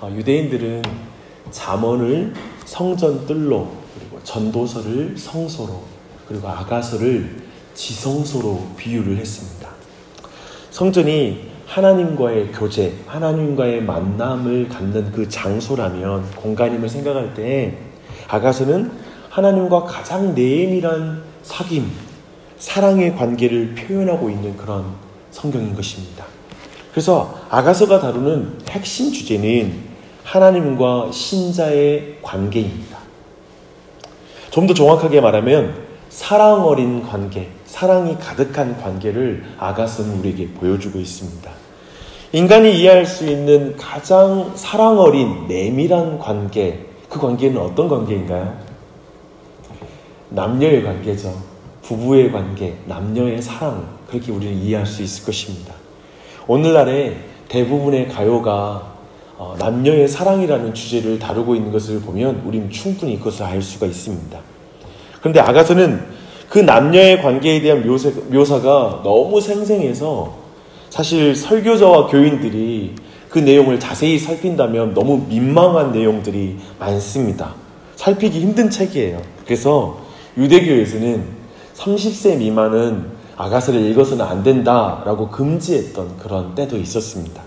유대인들은 잠언을 성전 뜰로, 그리고 전도서를 성소로, 그리고 아가서를 지성소로 비유를 했습니다. 성전이 하나님과의 교제, 하나님과의 만남을 갖는 그 장소라면, 공간임을 생각할 때 아가서는 하나님과 가장 내밀한 사귐, 사랑의 관계를 표현하고 있는 그런 성경인 것입니다. 그래서 아가서가 다루는 핵심 주제는 하나님과 신자의 관계입니다. 좀 더 정확하게 말하면 사랑 어린 관계, 사랑이 가득한 관계를 아가서는 우리에게 보여주고 있습니다. 인간이 이해할 수 있는 가장 사랑 어린 내밀한 관계, 그 관계는 어떤 관계인가요? 남녀의 관계죠. 부부의 관계, 남녀의 사랑, 그렇게 우리는 이해할 수 있을 것입니다. 오늘날의 대부분의 가요가 남녀의 사랑이라는 주제를 다루고 있는 것을 보면 우리는 충분히 그것을 알 수가 있습니다. 그런데 아가서는 그 남녀의 관계에 대한 묘사가 너무 생생해서 사실 설교자와 교인들이 그 내용을 자세히 살핀다면 너무 민망한 내용들이 많습니다. 살피기 힘든 책이에요. 그래서 유대교에서는 30세 미만은 아가서를 읽어서는 안 된다라고 금지했던 그런 때도 있었습니다.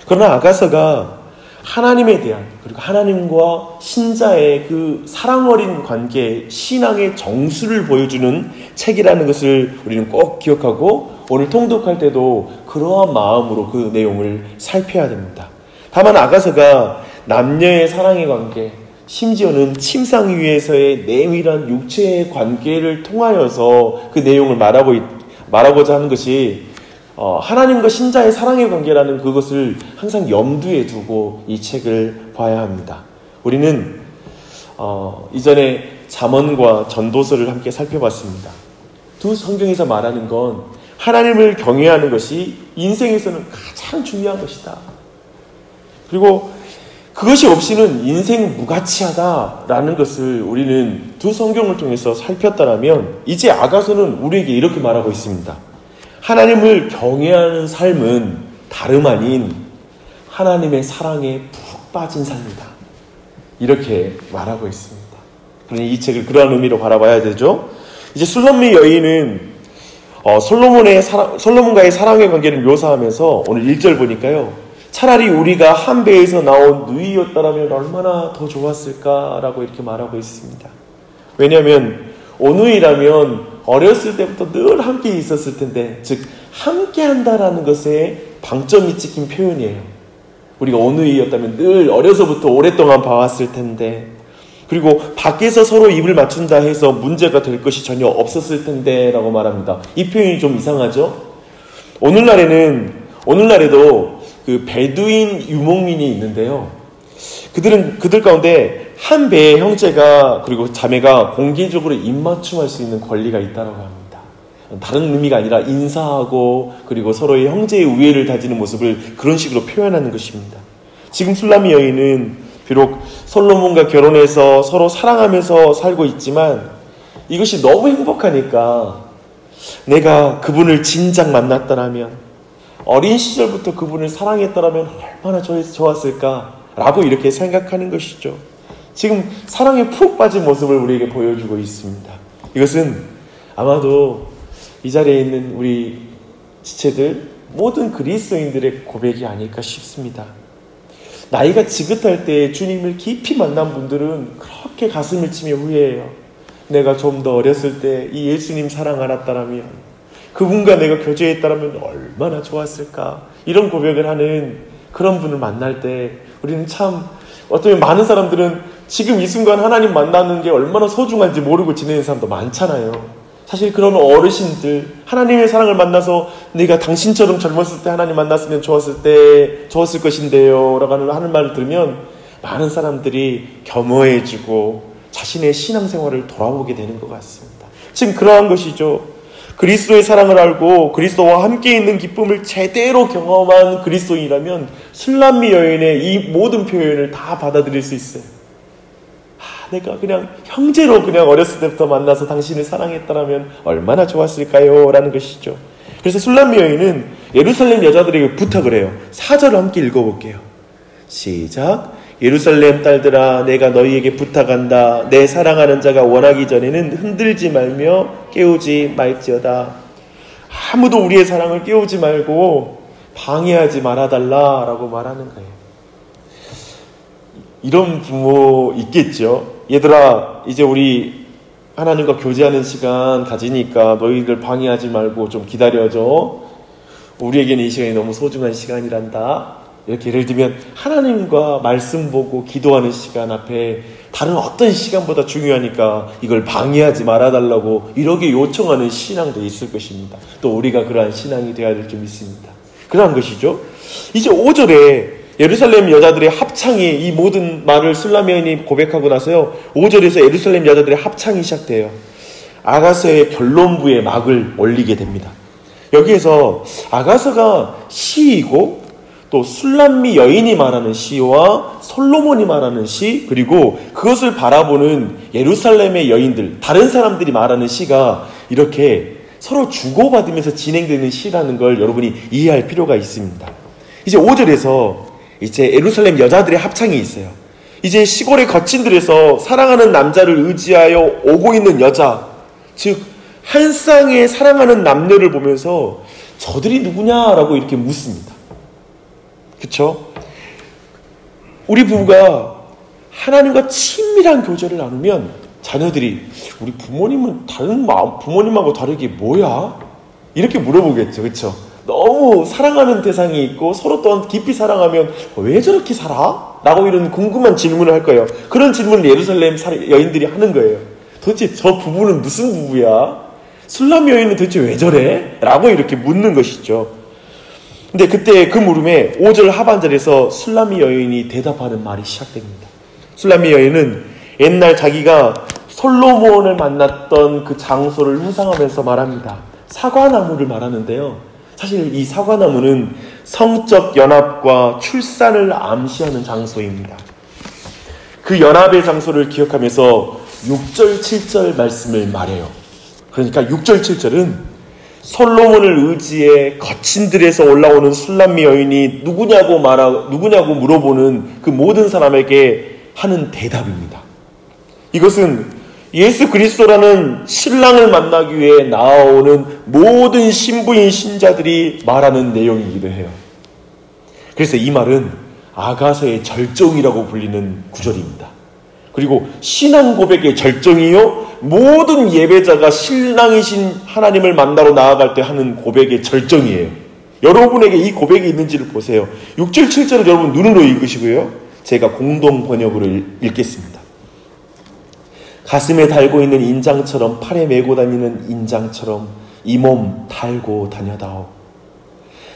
그러나 아가서가 하나님에 대한, 그리고 하나님과 신자의 그 사랑 어린 관계, 신앙의 정수를 보여주는 책이라는 것을 우리는 꼭 기억하고 오늘 통독할 때도 그러한 마음으로 그 내용을 살펴야 됩니다. 다만 아가서가 남녀의 사랑의 관계, 심지어는 침상 위에서의 내밀한 육체의 관계를 통하여서 그 내용을 말하고자 하는 것이 하나님과 신자의 사랑의 관계라는 그것을 항상 염두에 두고 이 책을 봐야 합니다. 우리는 이전에 잠언과 전도서를 함께 살펴봤습니다. 두 성경에서 말하는 건 하나님을 경외하는 것이 인생에서는 가장 중요한 것이다. 그리고 그것이 없이는 인생은 무가치하다라는 것을 우리는 두 성경을 통해서 살폈다면 이제 아가서는 우리에게 이렇게 말하고 있습니다. 하나님을 경외하는 삶은 다름 아닌 하나님의 사랑에 푹 빠진 삶이다. 이렇게 말하고 있습니다. 그러니 이 책을 그러한 의미로 바라봐야 되죠. 이제 술람미 여인은 솔로몬과의 사랑의 관계를 묘사하면서 오늘 1절 보니까요. 차라리 우리가 한 배에서 나온 누이였다면 얼마나 더 좋았을까라고 이렇게 말하고 있습니다. 왜냐하면 오누이라면 어렸을 때부터 늘 함께 있었을 텐데, 즉 함께 한다라는 것에 방점이 찍힌 표현이에요. 우리가 오누이였다면 늘 어려서부터 오랫동안 봐왔을 텐데, 그리고 밖에서 서로 입을 맞춘다 해서 문제가 될 것이 전혀 없었을 텐데 라고 말합니다. 이 표현이 좀 이상하죠? 오늘날에도 그 베두인 유목민이 있는데요. 그들 가운데 한 배의 형제가 그리고 자매가 공개적으로 입맞춤할 수 있는 권리가 있다고 합니다. 다른 의미가 아니라 인사하고 그리고 서로의 형제의 우애를 다지는 모습을 그런 식으로 표현하는 것입니다. 지금 술람미 여인은 비록 솔로몬과 결혼해서 서로 사랑하면서 살고 있지만 이것이 너무 행복하니까 내가 그분을 진작 만났더라면, 어린 시절부터 그분을 사랑했더라면 얼마나 좋았을까라고 이렇게 생각하는 것이죠. 지금 사랑에 푹 빠진 모습을 우리에게 보여주고 있습니다. 이것은 아마도 이 자리에 있는 우리 지체들 모든 그리스도인들의 고백이 아닐까 싶습니다. 나이가 지긋할 때 주님을 깊이 만난 분들은 그렇게 가슴을 치며 후회해요. 내가 좀 더 어렸을 때 이 예수님 사랑 알았다라면, 그분과 내가 교제했다라면 얼마나 좋았을까. 이런 고백을 하는 그런 분을 만날 때 우리는 참, 어쩌면 많은 사람들은 지금 이 순간 하나님 만나는 게 얼마나 소중한지 모르고 지내는 사람도 많잖아요. 사실 그런 어르신들, 하나님의 사랑을 만나서 내가 당신처럼 젊었을 때 하나님 만났으면 좋았을 것인데요 라고 하는 말을 들으면 많은 사람들이 겸허해지고 자신의 신앙생활을 돌아보게 되는 것 같습니다. 지금 그러한 것이죠. 그리스도의 사랑을 알고 그리스도와 함께 있는 기쁨을 제대로 경험한 그리스도인이라면 술람미 여인의 이 모든 표현을 다 받아들일 수 있어요. 내가 그냥 형제로 그냥 어렸을 때부터 만나서 당신을 사랑했다라면 얼마나 좋았을까요? 라는 것이죠. 그래서 술람미 여인은 예루살렘 여자들에게 부탁을 해요. 4절을 함께 읽어볼게요. 시작. 예루살렘 딸들아, 내가 너희에게 부탁한다. 내 사랑하는 자가 원하기 전에는 흔들지 말며 깨우지 말지어다. 아무도 우리의 사랑을 깨우지 말고 방해하지 말아달라라고 말하는 거예요. 이런 부모 있겠죠. 얘들아, 이제 우리 하나님과 교제하는 시간 가지니까 너희들 방해하지 말고 좀 기다려줘. 우리에게는 이 시간이 너무 소중한 시간이란다. 이렇게 예를 들면 하나님과 말씀 보고 기도하는 시간 앞에 다른 어떤 시간보다 중요하니까 이걸 방해하지 말아달라고 이렇게 요청하는 신앙도 있을 것입니다. 또 우리가 그러한 신앙이 되어야 될 점 있습니다. 그러한 것이죠. 이제 5절에 예루살렘 여자들의 합창이, 이 모든 말을 술람미 여인이 고백하고 나서요, 5절에서 예루살렘 여자들의 합창이 시작돼요. 아가서의 결론부에 막을 올리게 됩니다. 여기에서 아가서가 시이고 또 술람미 여인이 말하는 시와 솔로몬이 말하는 시, 그리고 그것을 바라보는 예루살렘의 여인들, 다른 사람들이 말하는 시가 이렇게 서로 주고받으면서 진행되는 시라는 걸 여러분이 이해할 필요가 있습니다. 이제 5절에서 이제 예루살렘 여자들의 합창이 있어요. 이제 시골의 거친들에서 사랑하는 남자를 의지하여 오고 있는 여자, 즉 한 쌍의 사랑하는 남녀를 보면서 저들이 누구냐라고 이렇게 묻습니다. 그쵸? 우리 부부가 하나님과 친밀한 교제를 나누면 자녀들이 우리 부모님은 다른 부모님하고 다르게 뭐야? 이렇게 물어보겠죠. 그쵸? 너무 사랑하는 대상이 있고 서로 또한 깊이 사랑하면 왜 저렇게 살아? 라고 이런 궁금한 질문을 할 거예요. 그런 질문을 예루살렘 여인들이 하는 거예요. 도대체 저 부부는 무슨 부부야? 술람미 여인은 도대체 왜 저래? 라고 이렇게 묻는 것이죠. 근데 그때 그 물음에 5절 하반절에서 술람미 여인이 대답하는 말이 시작됩니다. 술람미 여인은 옛날 자기가 솔로몬을 만났던 그 장소를 회상하면서 말합니다. 사과나무를 말하는데요. 사실 이 사과나무는 성적 연합과 출산을 암시하는 장소입니다. 그 연합의 장소를 기억하면서 6절, 7절 말씀을 말해요. 그러니까 6절, 7절은 솔로몬을 의지해 거친들에서 올라오는 술람미 여인이 누구냐고 물어보는 그 모든 사람에게 하는 대답입니다. 이것은 예수 그리스도라는 신랑을 만나기 위해 나아오는 모든 신부인 신자들이 말하는 내용이기도 해요. 그래서 이 말은 아가서의 절정이라고 불리는 구절입니다. 그리고 신앙 고백의 절정이요, 모든 예배자가 신랑이신 하나님을 만나러 나아갈 때 하는 고백의 절정이에요. 여러분에게 이 고백이 있는지를 보세요. 6절, 7절을 여러분 눈으로 읽으시고요, 제가 공동 번역으로 읽겠습니다. 가슴에 달고 있는 인장처럼, 팔에 메고 다니는 인장처럼 이 몸 달고 다녀다오.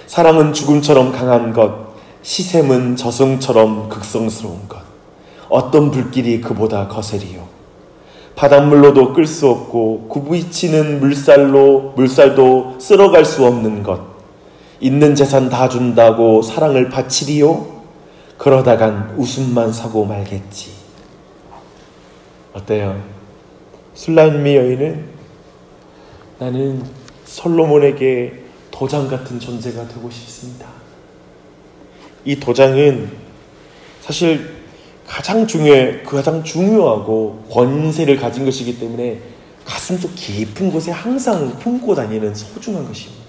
사랑은 죽음처럼 강한 것, 시샘은 저승처럼 극성스러운 것. 어떤 불길이 그보다 거세리요. 바닷물로도 끌 수 없고 굽이치는 물살도 쓸어갈 수 없는 것. 있는 재산 다 준다고 사랑을 바치리요. 그러다간 웃음만 사고 말겠지. 어때요? 술람미 여인은 나는 솔로몬에게 도장 같은 존재가 되고 싶습니다. 이 도장은 사실 가장 중요하고 권세를 가진 것이기 때문에 가슴속 깊은 곳에 항상 품고 다니는 소중한 것입니다.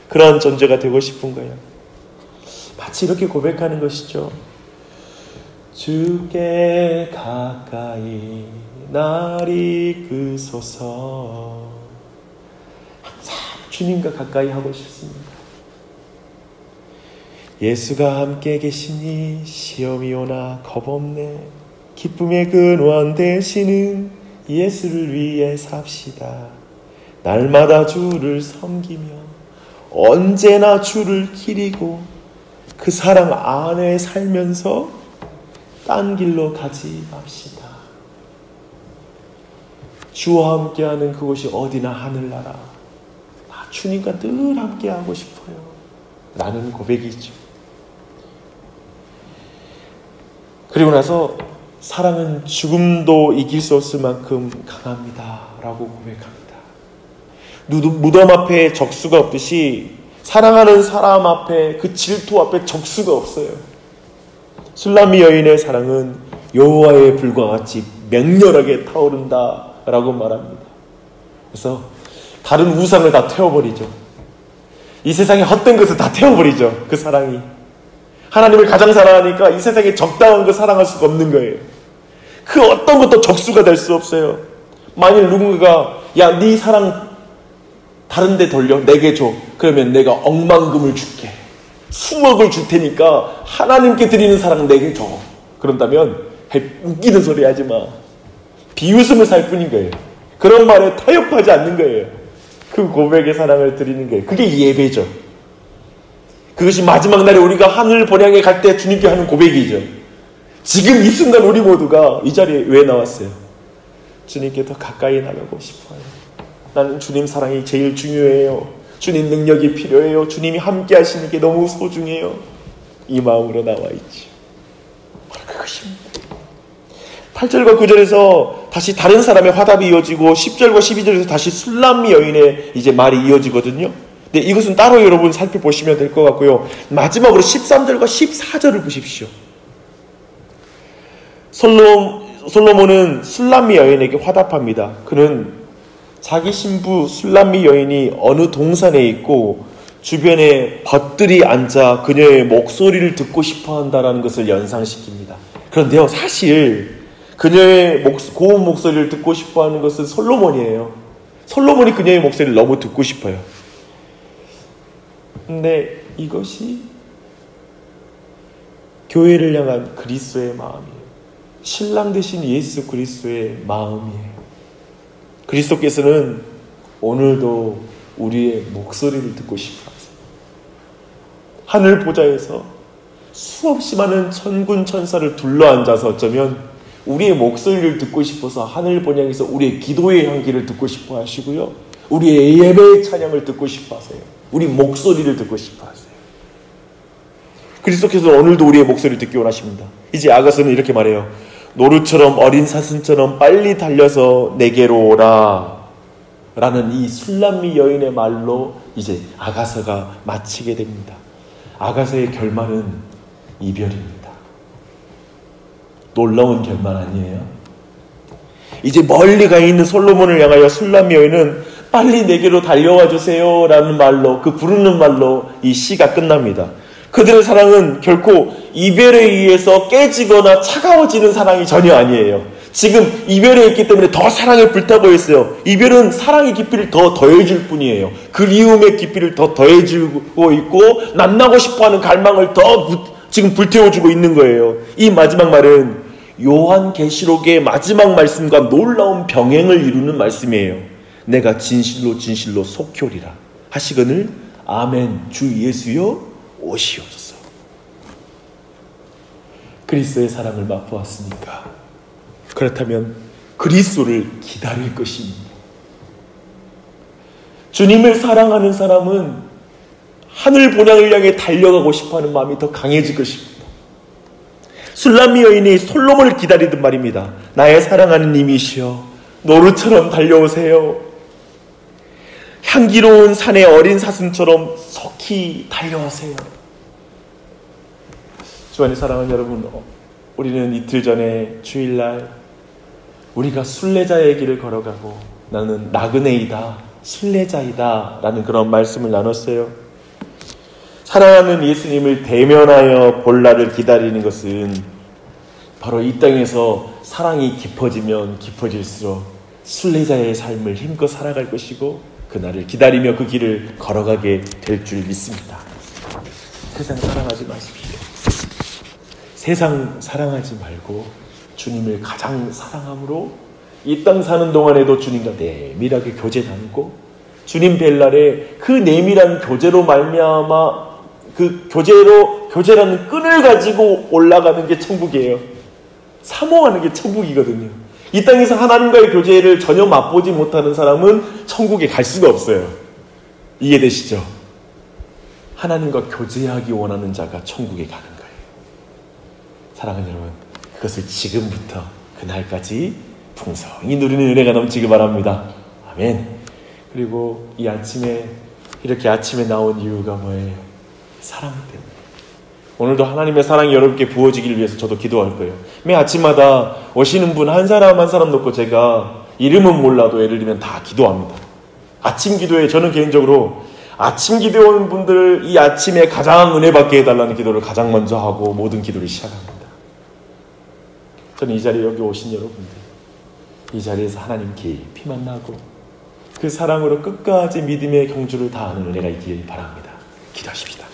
그러한 존재가 되고 싶은 거예요. 마치 이렇게 고백하는 것이죠. 주께 가까이 날 이끄소서. 항상 주님과 가까이 하고 싶습니다. 예수가 함께 계시니 시험이 오나 겁없네. 기쁨의 근원 되시는 예수를 위해 삽시다. 날마다 주를 섬기며 언제나 주를 기리고 그 사랑 안에 살면서 딴 길로 가지 맙시다. 주와 함께하는 그곳이 어디나 하늘나라. 나 주님과 늘 함께하고 싶어요. 라는 고백이죠. 그리고 나서 사랑은 죽음도 이길 수 없을 만큼 강합니다. 라고 고백합니다. 무덤 앞에 적수가 없듯이 사랑하는 사람 앞에, 그 질투 앞에 적수가 없어요. 술람미 여인의 사랑은 여호와의 불과 같이 맹렬하게 타오른다라고 말합니다. 그래서 다른 우상을 다 태워버리죠. 이 세상에 헛된 것을 다 태워버리죠. 그 사랑이. 하나님을 가장 사랑하니까 이 세상에 적당한 거 사랑할 수가 없는 거예요. 그 어떤 것도 적수가 될 수 없어요. 만일 누군가가 야, 네 사랑 다른 데 돌려, 내게 줘. 그러면 내가 억만금을 줄게. 수억을 줄 테니까 하나님께 드리는 사랑 내게 줘. 그런다면 웃기는 소리 하지 마. 비웃음을 살 뿐인 거예요. 그런 말에 타협하지 않는 거예요. 그 고백의 사랑을 드리는 거예요. 그게 예배죠. 그것이 마지막 날에 우리가 하늘 본향에 갈 때 주님께 하는 고백이죠. 지금 이 순간 우리 모두가 이 자리에 왜 나왔어요? 주님께 더 가까이 나가고 싶어요. 나는 주님 사랑이 제일 중요해요. 주님 능력이 필요해요. 주님이 함께 하시는 게 너무 소중해요. 이 마음으로 나와 있지. 바로 그것입니다. 8절과 9절에서 다시 다른 사람의 화답이 이어지고 10절과 12절에서 다시 술람미 여인의 이제 말이 이어지거든요. 근데 이것은 따로 여러분 살펴보시면 될 것 같고요. 마지막으로 13절과 14절을 보십시오. 솔로몬은 술람미 여인에게 화답합니다. 그는 자기 신부 술람미 여인이 어느 동산에 있고 주변에 벗들이 앉아 그녀의 목소리를 듣고 싶어 한다는 것을 연상시킵니다. 그런데요, 사실 그녀의 고운 목소리를 듣고 싶어 하는 것은 솔로몬이에요. 솔로몬이 그녀의 목소리를 너무 듣고 싶어요. 근데 이것이 교회를 향한 그리스도의 마음이에요. 신랑 되신 예수 그리스도의 마음이에요. 그리스도께서는 오늘도 우리의 목소리를 듣고 싶어 하세요. 하늘 보좌에서 수없이 많은 천군 천사를 둘러앉아서 어쩌면 우리의 목소리를 듣고 싶어서 하늘 본향에서 우리의 기도의 향기를 듣고 싶어 하시고요. 우리의 예배의 찬양을 듣고 싶어 하세요. 우리 목소리를 듣고 싶어 하세요. 그리스도께서는 오늘도 우리의 목소리를 듣기 원하십니다. 이제 아가서는 이렇게 말해요. 노루처럼 어린 사슴처럼 빨리 달려서 내게로 오라 라는 이 술람미 여인의 말로 이제 아가서가 마치게 됩니다. 아가서의 결말은 이별입니다. 놀라운 결말 아니에요? 이제 멀리 가 있는 솔로몬을 향하여 술람미 여인은 빨리 내게로 달려와 주세요 라는 말로, 그 부르는 말로 이 시가 끝납니다. 그들의 사랑은 결코 이별에 의해서 깨지거나 차가워지는 사랑이 전혀 아니에요. 지금 이별에 있기 때문에 더 사랑에 불타고 있어요. 이별은 사랑의 깊이를 더 더해줄 뿐이에요. 그리움의 깊이를 더 더해주고 있고 만나고 싶어하는 갈망을 더 지금 불태워주고 있는 거예요. 이 마지막 말은 요한계시록의 마지막 말씀과 놀라운 병행을 이루는 말씀이에요. 내가 진실로 진실로 속효리라 하시거늘 아멘 주 예수여 오시옵소서. 그리스도의 사랑을 맛보았으니까 그렇다면 그리스도를 기다릴 것입니다. 주님을 사랑하는 사람은 하늘 본향을 향해 달려가고 싶어하는 마음이 더 강해질 것입니다. 술람미 여인이 솔로몬을 기다리듯 말입니다. 나의 사랑하는 님이시여 노루처럼 달려오세요. 향기로운 산의 어린 사슴처럼 속히 달려오세요. 주 안에 사랑하는 여러분, 우리는 이틀 전에 주일날 우리가 순례자의 길을 걸어가고 나는 나그네이다, 순례자이다 라는 그런 말씀을 나눴어요. 사랑하는 예수님을 대면하여 볼 날을 기다리는 것은 바로 이 땅에서 사랑이 깊어지면 깊어질수록 순례자의 삶을 힘껏 살아갈 것이고 그날을 기다리며 그 길을 걸어가게 될 줄 믿습니다. 세상 사랑하지 마십시오. 세상 사랑하지 말고 주님을 가장 사랑함으로 이 땅 사는 동안에도 주님과 내밀하게 교제 나누고 주님 뵐 날에 그 내밀한 교제로 말미암아 그 교제라는 끈을 가지고 올라가는 게 천국이에요. 사모하는 게 천국이거든요. 이 땅에서 하나님과의 교제를 전혀 맛보지 못하는 사람은 천국에 갈 수가 없어요. 이해되시죠? 하나님과 교제하기 원하는 자가 천국에 가는 거예요. 사랑하는 여러분, 그것을 지금부터 그날까지 풍성히 누리는 은혜가 넘치기 바랍니다. 아멘. 그리고 이 아침에 이렇게 아침에 나온 이유가 뭐예요? 사랑 때문에. 오늘도 하나님의 사랑이 여러분께 부어지길 위해서 저도 기도할 거예요. 매 아침마다 오시는 분 한 사람 한 사람 놓고 제가 이름은 몰라도 예를 들면 다 기도합니다. 아침 기도에 저는 개인적으로 아침 기도에 오는 분들 이 아침에 가장 은혜 받게 해달라는 기도를 가장 먼저 하고 모든 기도를 시작합니다. 저는 이 자리에 여기 오신 여러분들, 이 자리에서 하나님 깊이 만나고 그 사랑으로 끝까지 믿음의 경주를 다하는 은혜가 있기를 바랍니다. 기도하십시다.